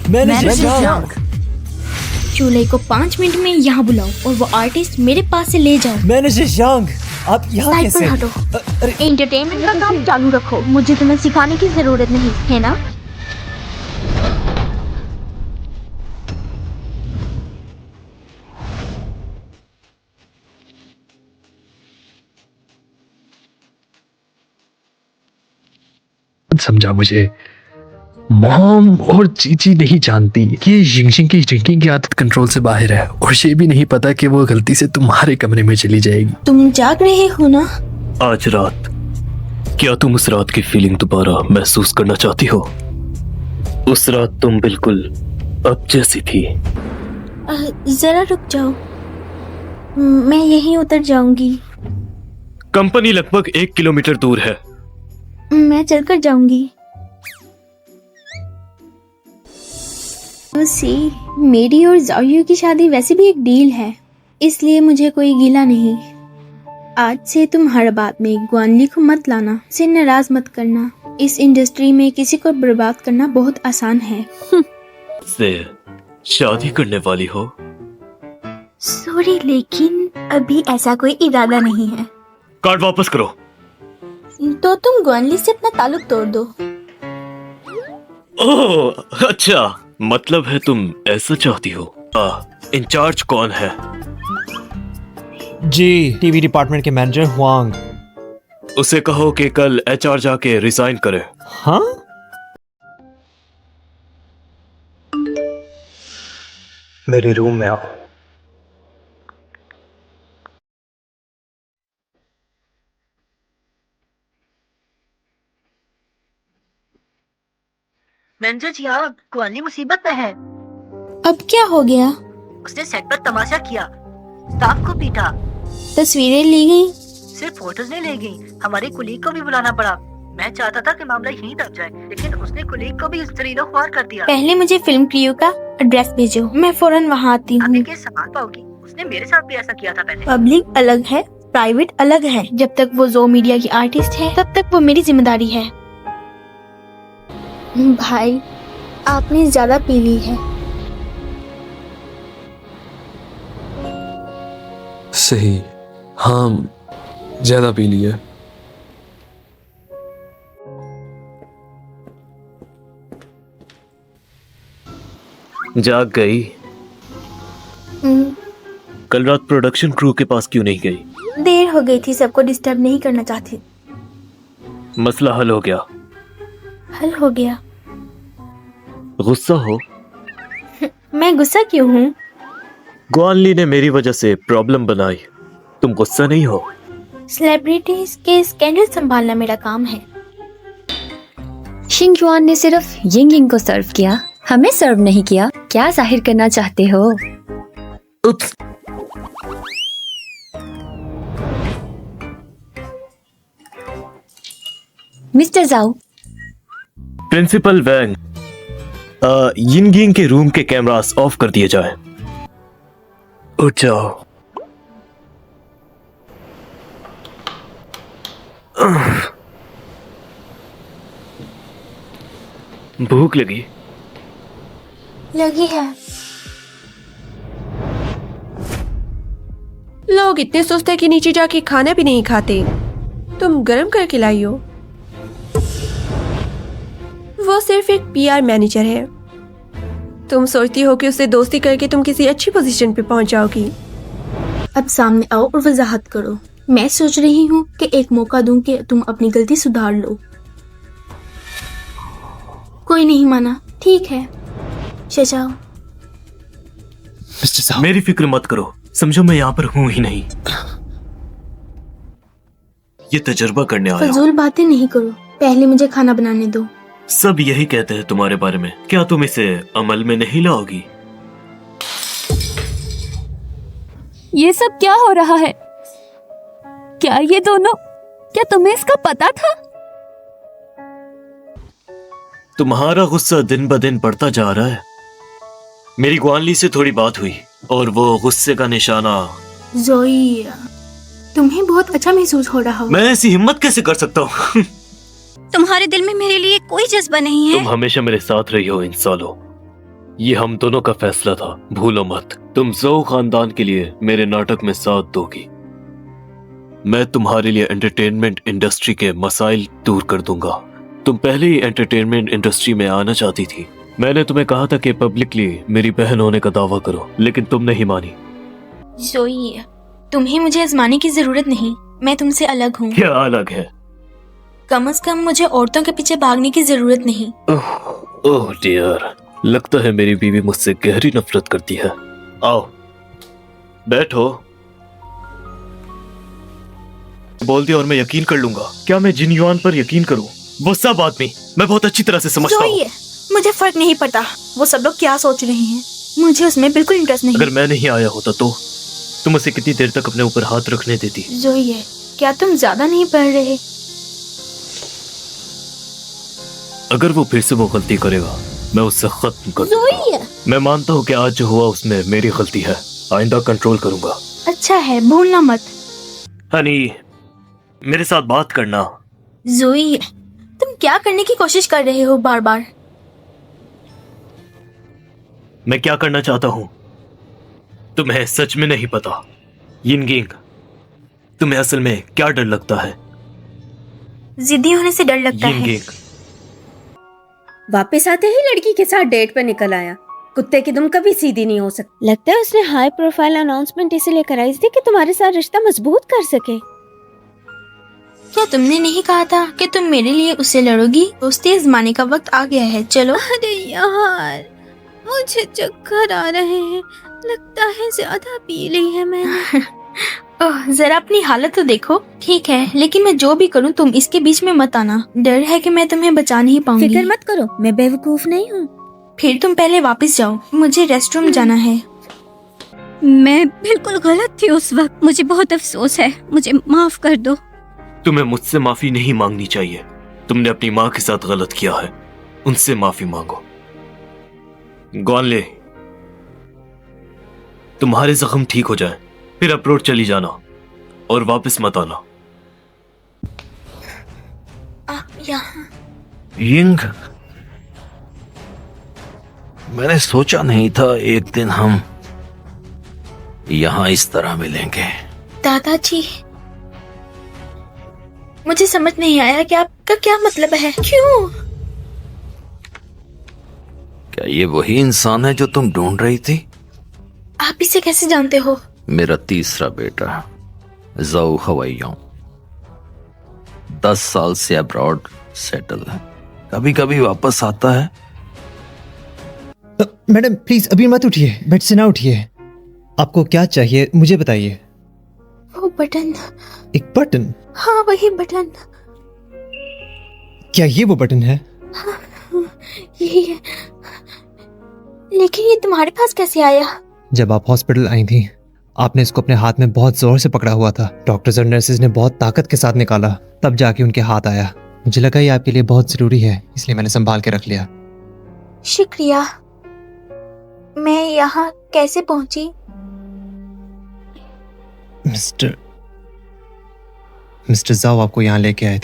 Manager ज़ांग। चूल्हे को 5 minute में यहाँ बुलाओ और वो आर्टिस्ट मेरे पास से ले जाओ। मैनेजर ज़ांग, आप यहाँ साइड कैसे? पर हटो। अरे एंटरटेनमेंट का काम चालू रखो, मुझे तुम्हें सिखाने की जरूरत नहीं है ना। समझा मुझे। मॉम और चीची नहीं जानती कि यिंगशिंग की ड्रिंकिंग की आदत कंट्रोल से बाहर है, और ये भी नहीं पता कि वो गलती से तुम्हारे कमरे में चली जाएगी। तुम जाग रहे हो ना? आज रात, क्या तुम उस रात की फीलिंग दोबारा महसूस करना चाहती हो? उस रात तुम बिल्कुल अब जैसी थी। जरा रुक जाओ, मैं यहीं उतर जाऊंगी। कंपनी लगभग 1 किलोमीटर दूर है। मैं चलकर जाऊंगी। सी, मेरी और जाओयू की शादी वैसे भी एक डील है, इसलिए मुझे कोई गिला नहीं। आज से तुम हर बात में ग्वानली को मत लाना, उसे नाराज मत करना। इस इंडस्ट्री में किसी को बर्बाद करना बहुत आसान है। से शादी करने वाली हो? सॉरी, लेकिन अभी ऐसा कोई इरादा नहीं है। कार्ड वापस करो। तो तुम ग्वानली से अपना ताल्लुक तोड़ दो। ओह अच्छा, मतलब है तुम ऐसा चाहती हो। इंचार्ज कौन है? जी, टीवी डिपार्टमेंट के मैनेजर हुआंग। उसे कहो कि कल एचआर जाके रिजाइन करे। हाँ? मेरे रूम में आओ। मैनेजर जी, आप ग्वानली मुसीबत में है। अब क्या हो गया? उसने सेट पर तमाशा किया, स्टाफ को पीटा। तस्वीरें ली गई? सिर्फ फोटोज नहीं ले गई, हमारे कुलीग को भी बुलाना पड़ा। मैं चाहता था कि मामला यहीं दब जाए, लेकिन उसने कुलीग को भी जहरीला ख्वार कर दिया। पहले मुझे फिल्म क्रियो का एड्रेस भेजो, मैं फौरन वहाँ आती आप हूँ। ये केस संभाल पाओगी? उसने मेरे साथ भी ऐसा किया था पहले। पब्लिक अलग है, प्राइवेट अलग है। जब तक वो जो मीडिया की आर्टिस्ट है, तब तक वो मेरी जिम्मेदारी है। भाई, आपने ज्यादा पी ली है। सही, हाँ ज्यादा पी लिया। जाग गई? कल रात प्रोडक्शन क्रू के पास क्यों नहीं गई? देर हो गई थी, सबको डिस्टर्ब नहीं करना चाहती। मसला हल हो गया? हल हो गया। गुस्सा हो? मैं गुस्सा क्यों हूँ? ग्वानली ने मेरी वजह से प्रॉब्लम बनाई, तुम गुस्सा नहीं हो? सेलिब्रिटीज के स्कैंडल संभालना मेरा काम है। शिंगजुआन ने सिर्फ यिंग यिंग को सर्व किया, हमें सर्व नहीं किया। क्या जाहिर करना चाहते हो? उप्स। मिस्टर जाओ। प्रिंसिपल वैंग, यिंग के रूम के कैमरास ऑफ कर दिए जाए। उठ जाओ। भूख लगी है। लोग इतने सुस्त है कि नीचे जाके खाना भी नहीं खाते। तुम गरम करके लाई हो। वो सिर्फ एक पीआर मैनेजर है। तुम सोचती हो कि उससे दोस्ती करके तुम किसी अच्छी पोजीशन पे पहुंच जाओगी। अब सामने आओ और वजाहत करो। मैं सोच रही हूँ कि एक मौका दूं कि तुम अपनी गलती सुधार लो। कोई नहीं माना, ठीक है, जाओ। मिस्टर साहब, मेरी फिक्र मत करो, समझो मैं यहाँ पर हूँ ही नहीं। ये तजुर्बा करने आया हूँ। फजूल बातें नहीं करो, पहले मुझे खाना बनाने दो। सब यही कहते हैं तुम्हारे बारे में, क्या तुम इसे अमल में नहीं लाओगी? ये सब क्या हो रहा है? क्या ये दोनों, क्या तुम्हें इसका पता था? तुम्हारा गुस्सा दिन ब दिन बढ़ता जा रहा है। मेरी ग्वानली से थोड़ी बात हुई और वो गुस्से का निशाना। जोई, तुम्हें बहुत अच्छा महसूस हो रहा हो। मैं ऐसी हिम्मत कैसे कर सकता हूँ? तुम्हारे दिल में मेरे लिए कोई जज्बा नहीं है। तुम हमेशा मेरे साथ रही हो इन सालों। ये हम दोनों का फैसला था, भूलो मत। तुम ज़ोउ खानदान के लिए मेरे नाटक में साथ दोगी। मैं तुम्हारे लिए एंटरटेनमेंट इंडस्ट्री के मसाइल दूर कर दूंगा। तुम पहले ही एंटरटेनमेंट इंडस्ट्री में आना चाहती थी। मैंने तुम्हें कहा था कि पब्लिकली मेरी बहन होने का दावा करो, लेकिन तुम नहीं मानी। जोई, तुम्हें मुझे आजमाने की जरूरत नहीं। मैं तुमसे अलग हूँ। क्या अलग है? कम से कम मुझे औरतों के पीछे भागने की जरूरत नहीं। ओह डियर, लगता है मेरी बीवी मुझसे गहरी नफरत करती है। आओ बैठो। बोल दिया और मैं यकीन कर लूंगा। क्या मैं जिन युआन पर यकीन करूं? वो सब आदमी मैं बहुत अच्छी तरह से समझता हूँ। मुझे फर्क नहीं पड़ता वो सब लोग क्या सोच रहे हैं। मुझे उसमें बिल्कुल इंटरेस्ट नहीं। अगर मैं नहीं आया होता तो तुम उसे कितनी देर तक अपने ऊपर हाथ रखने देती? जोई, क्या तुम ज्यादा नहीं पढ़ रहे? अगर वो फिर से वो गलती करेगा मैं उससे खत्म कर दूंगा। मैं मानता हूँ कि आज जो हुआ उसमें मेरी गलती है। आइंदा कंट्रोल करूंगा। अच्छा है, भूलना मत। हनी, मेरे साथ बात करना। जोई, तुम क्या करने की कोशिश कर रहे हो बार बार? मैं क्या करना चाहता हूँ तुम्हें सच में नहीं पता। यिनगिंग, तुम्हें असल में क्या डर लगता है? जिद्दी होने से डर लगता है। यिनगिंग, वापस आते ही लड़की के साथ डेट पर निकल आया। कुत्ते की दुम कभी सीधी नहीं हो सकती। लगता है उसने हाई प्रोफाइल अनाउंसमेंट इसीलिए कराई थी कि तुम्हारे साथ रिश्ता मजबूत कर सके। क्या तुमने नहीं कहा था कि तुम मेरे लिए उससे लड़ोगी? दोस्ती आजमाने का वक्त आ गया है, चलो। अरे यार, मुझे चक्कर आ रहे हैं। लगता है ज्यादा पी ली है मैंने। ओह, जरा अपनी हालत तो देखो। ठीक है, लेकिन मैं जो भी करूं तुम इसके बीच में मत आना। डर है कि मैं तुम्हें बचा नहीं पाऊंगी। फिक्र मत करो, मैं बेवकूफ नहीं हूँ। फिर तुम पहले वापस जाओ, मुझे रेस्टरूम जाना है। मैं बिल्कुल गलत थी उस वक्त। मुझे बहुत अफसोस है, मुझे माफ कर दो। तुम्हें मुझसे माफी नहीं मांगनी चाहिए। तुमने अपनी माँ के साथ गलत किया है, उनसे माफी मांगो। ग्वानले, तुम्हारे जख्म ठीक हो जाए फिर अप्रोच चली जाना और वापस मत आना। आप यहाँ? यिंग, मैंने सोचा नहीं था एक दिन हम यहाँ इस तरह मिलेंगे। दादाजी, मुझे समझ नहीं आया कि आपका क्या मतलब है। क्यों? क्या ये वही इंसान है जो तुम ढूंढ रही थी? आप इसे कैसे जानते हो? मेरा तीसरा बेटा ज़ोउ हवाईयों 10 साल से अब्रॉड सेटल है। कभी कभी वापस आता है। मैडम प्लीज अभी मत उठिए, बेड से ना उठिए। आपको क्या चाहिए मुझे बताइए। वो बटन। एक बटन? हाँ, वही बटन। क्या ये वो बटन है? यही है। लेकिन ये तुम्हारे पास कैसे आया? जब आप हॉस्पिटल आई थी आपने इसको अपने हाथ में बहुत जोर से पकड़ा हुआ था। डॉक्टर्स और नर्सेज ने बहुत ताकत के साथ निकाला, तब जाके उनके हाथ आया। मुझे लगा ये आपके लिए बहुत जरूरी है, इसलिए मैंने संभाल के रख लिया। शुक्रिया। मैं यहाँ कैसे पहुंची? मिस्टर ज़ोउ आपको यहाँ लेके आए